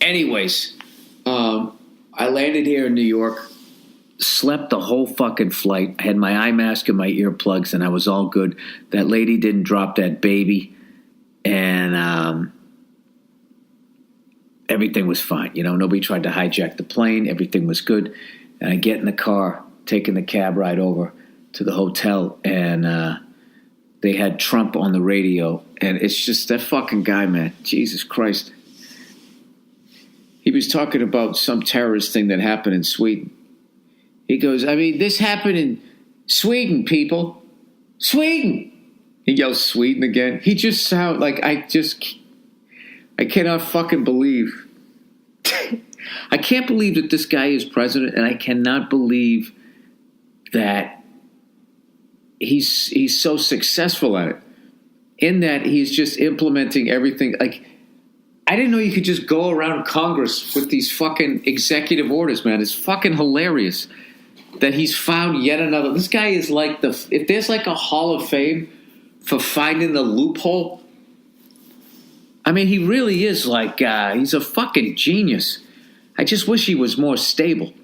Anyways, I landed here in New York, slept the whole fucking flight. I had my eye mask and my earplugs, and I was all good. That lady didn't drop that baby, and everything was fine. You know, nobody tried to hijack the plane. Everything was good. And I get in the car, taking the cab ride over to the hotel, and they had Trump on the radio. And it's just that fucking guy, man. Jesus Christ. He was talking about some terrorist thing that happened in Sweden. He goes, I mean, this happened in Sweden, people. Sweden! He yells Sweden again. He just sounds like I cannot fucking believe. I can't believe that this guy is president, and I cannot believe that he's so successful at it. In that he's just implementing everything. Like, I didn't know you could just go around Congress with these fucking executive orders, man. It's fucking hilarious that he's found yet another. This guy is like if there's like a Hall of Fame for finding the loophole, I mean, he really is like, he's a fucking genius. I just wish he was more stable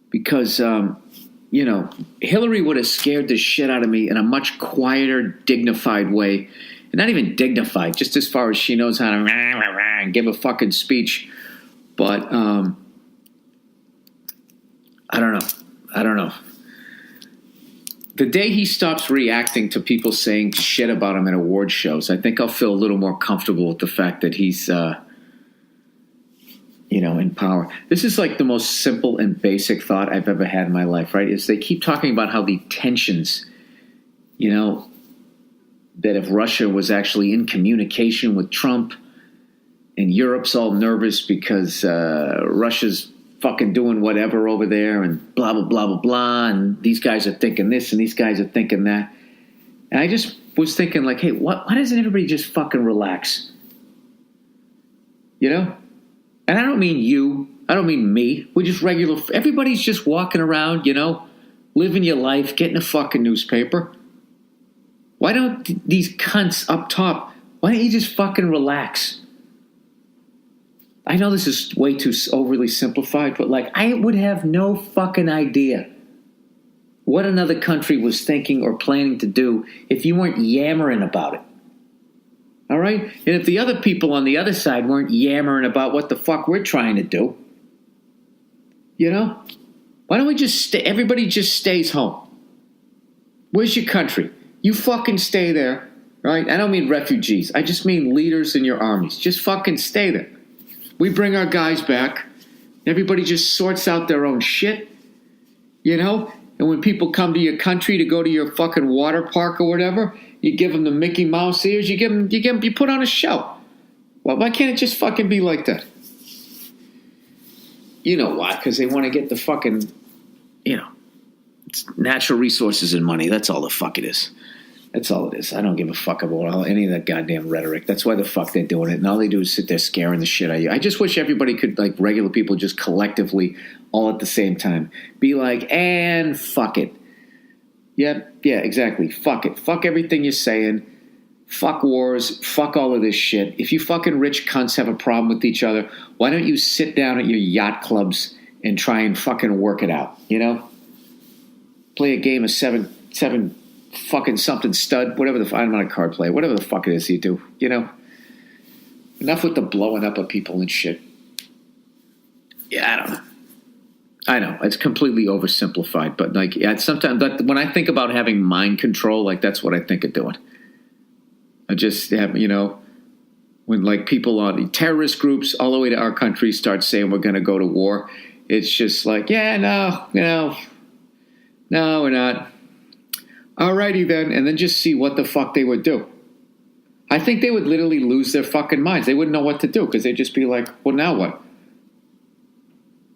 because, you know, Hillary would have scared the shit out of me in a much quieter, dignified way. And not even dignified, just as far as she knows how to give a fucking speech. But I don't know. The day he stops reacting to people saying shit about him at award shows, I think I'll feel a little more comfortable with the fact that he's, you know, in power. This is like the most simple and basic thought I've ever had in my life, right? Is they keep talking about how the tensions, you know, that if Russia was actually in communication with Trump and Europe's all nervous because Russia's fucking doing whatever over there and blah, blah, blah, blah, blah. And these guys are thinking this and these guys are thinking that. And I just was thinking like, hey, why doesn't everybody just fucking relax? You know? And I don't mean you. I don't mean me. We're just regular. Everybody's just walking around, you know, living your life, getting a fucking newspaper. Why don't these cunts up top, why don't you just fucking relax? I know this is way too overly simplified, but like I would have no fucking idea what another country was thinking or planning to do if you weren't yammering about it. All right? And if the other people on the other side weren't yammering about what the fuck we're trying to do, you know? Why don't we just stay? Everybody just stays home. Where's your country? You fucking stay there, right? I don't mean refugees. I just mean leaders in your armies. Just fucking stay there. We bring our guys back. Everybody just sorts out their own shit, you know? And when people come to your country to go to your fucking water park or whatever, you give them the Mickey Mouse ears. You put on a show. Well, why can't it just fucking be like that? You know why? Because they want to get the fucking, you know, it's natural resources and money. That's all the fuck it is. That's all it is. I don't give a fuck about any of that goddamn rhetoric. That's why the fuck they're doing it. And all they do is sit there scaring the shit out of you. I just wish everybody could, like regular people, just collectively, all at the same time, be like, and fuck it. Yeah, exactly. Fuck it. Fuck everything you're saying. Fuck wars. Fuck all of this shit. If you fucking rich cunts have a problem with each other, why don't you sit down at your yacht clubs and try and fucking work it out, you know? Play a game of seven fucking something stud, whatever I'm not a card player, whatever the fuck it is you do, you know? Enough with the blowing up of people and shit. Yeah, I don't know. I know, it's completely oversimplified, but like, yeah, sometimes when I think about having mind control, like that's what I think of doing. I just have, you know, when like people on the terrorist groups all the way to our country start saying we're going to go to war, it's just like, yeah, no, we're not. Alrighty then, and then just see what the fuck they would do. I think they would literally lose their fucking minds. They wouldn't know what to do because they'd just be like, well, now what?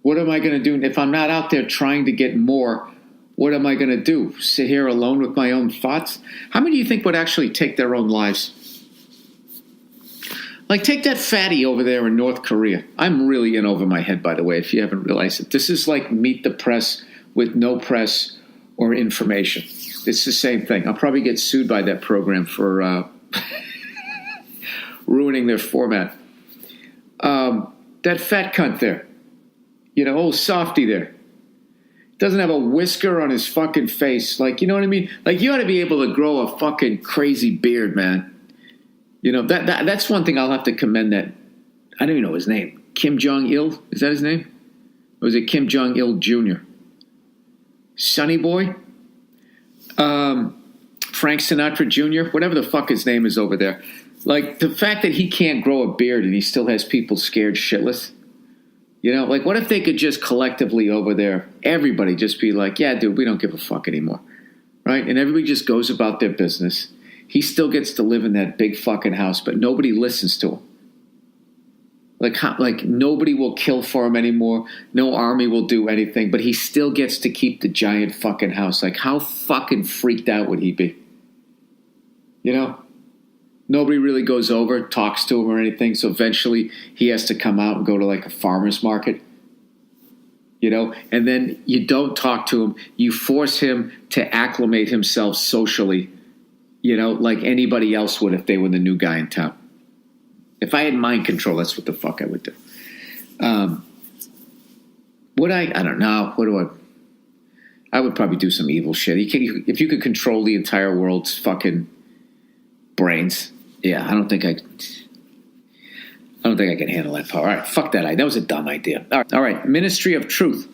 What am I going to do? If I'm not out there trying to get more, what am I going to do? Sit here alone with my own thoughts? How many do you think would actually take their own lives? Like, take that fatty over there in North Korea. I'm really in over my head, by the way, if you haven't realized it. This is like Meet the Press with no press or information. It's the same thing. I'll probably get sued by that program for ruining their format. That fat cunt there. Old softy there. Doesn't have a whisker on his fucking face. Like, you know what I mean? Like, you ought to be able to grow a fucking crazy beard, man. That's one thing I'll have to commend that. I don't even know his name. Kim Jong-il? Is that his name? Or is it Kim Jong-il Jr.? Sonny Boy? Frank Sinatra Jr.? Whatever the fuck his name is over there. Like, the fact that he can't grow a beard and he still has people scared shitless. Like, what if they could just collectively over there, everybody just be like, yeah, dude, we don't give a fuck anymore. Right? And everybody just goes about their business. He still gets to live in that big fucking house, but nobody listens to him. Like nobody will kill for him anymore. No army will do anything, but he still gets to keep the giant fucking house. Like, how fucking freaked out would he be? Nobody really goes over, talks to him or anything, so eventually he has to come out and go to like a farmer's market. And then you don't talk to him. You force him to acclimate himself socially, like anybody else would if they were the new guy in town. If I had mind control, that's what the fuck I would do. I don't know. I would probably do some evil shit. If you could control the entire world's fucking brains, yeah, I don't think I can handle that power. All right, fuck that. That was a dumb idea. All right, Ministry of Truth.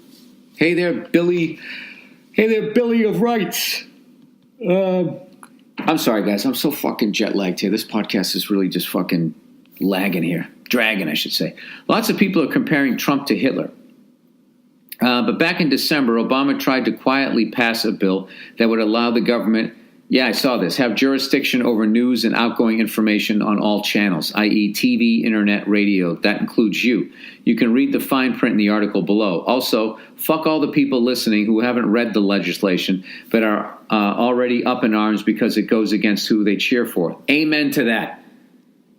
Hey there, Billy. Hey there, Billy of Rights. I'm sorry, guys. I'm so fucking jet lagged here. This podcast is really just fucking lagging here. Dragging, I should say. Lots of people are comparing Trump to Hitler. But back in December, Obama tried to quietly pass a bill that would allow the government, yeah, I saw this, have jurisdiction over news and outgoing information on all channels, i.e. TV, internet, radio. That includes you. You can read the fine print in the article below. Also, fuck all the people listening who haven't read the legislation but are already up in arms because it goes against who they cheer for. Amen to that.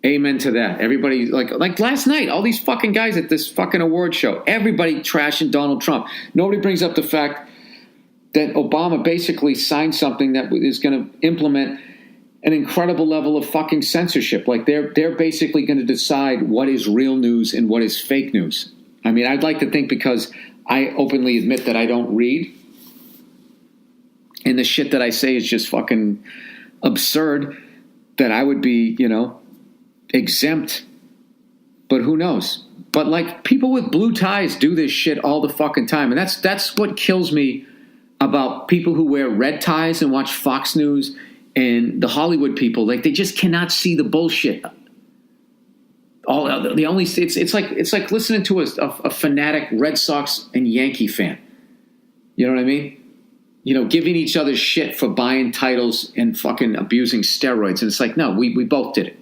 Amen to that. Everybody, like last night, all these fucking guys at this fucking award show, everybody trashing Donald Trump. Nobody brings up the fact that Obama basically signed something that is going to implement an incredible level of fucking censorship. Like, they're basically going to decide what is real news and what is fake news. I mean, I'd like to think, because I openly admit that I don't read, and the shit that I say is just fucking absurd, that I would be, exempt. But who knows? But like, people with blue ties do this shit all the fucking time. And that's what kills me about people who wear red ties and watch Fox News and the Hollywood people. Like, they just cannot see the bullshit. It's like listening to a fanatic Red Sox and Yankee fan. You know what I mean? Giving each other shit for buying titles and fucking abusing steroids. And it's like, no, we both did it.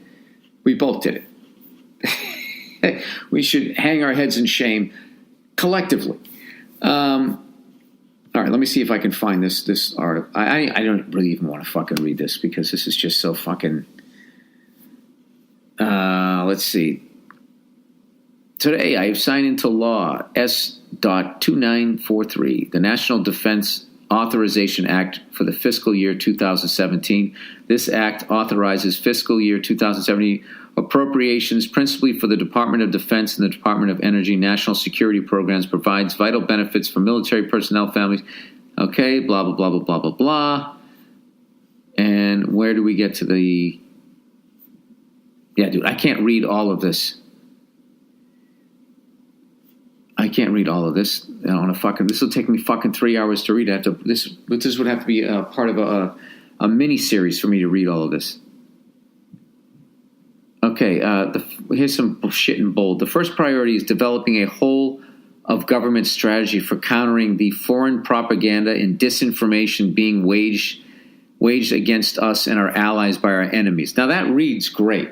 We both did it. We should hang our heads in shame collectively. All right, let me see if I can find this article. I don't really even want to fucking read this, because this is just so fucking... let's see. Today, I have signed into law S.2943, the National Defense Authorization Act for the fiscal year 2017. This act authorizes fiscal year 2017 appropriations principally for the Department of Defense and the Department of Energy national security programs, provides vital benefits for military personnel families. Okay, blah, blah, blah, blah, blah, blah, blah. And where do we get to the... Yeah, dude, I can't read all of this. I can't read all of this on a fucking... This will take me fucking 3 hours to read. This would have to be a part of a mini-series for me to read all of this. Okay, here's some shit in bold. The first priority is developing a whole of government strategy for countering the foreign propaganda and disinformation being waged against us and our allies by our enemies. Now, that reads great,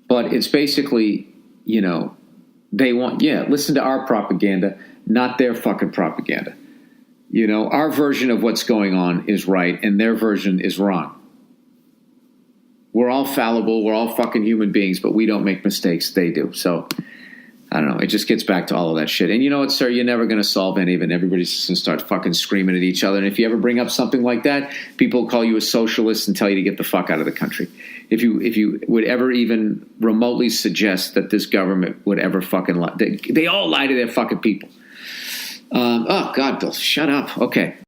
but it's basically, they want, listen to our propaganda, not their fucking propaganda. Our version of what's going on is right, and their version is wrong. We're all fallible. We're all fucking human beings, but we don't make mistakes. They do. So, I don't know. It just gets back to all of that shit. And you know what, sir? You're never going to solve any of it. Everybody's just going to start fucking screaming at each other. And if you ever bring up something like that, people will call you a socialist and tell you to get the fuck out of the country. if you would ever even remotely suggest that this government would ever fucking lie. They all lie to their fucking people. Oh God, Bill, shut up. Okay.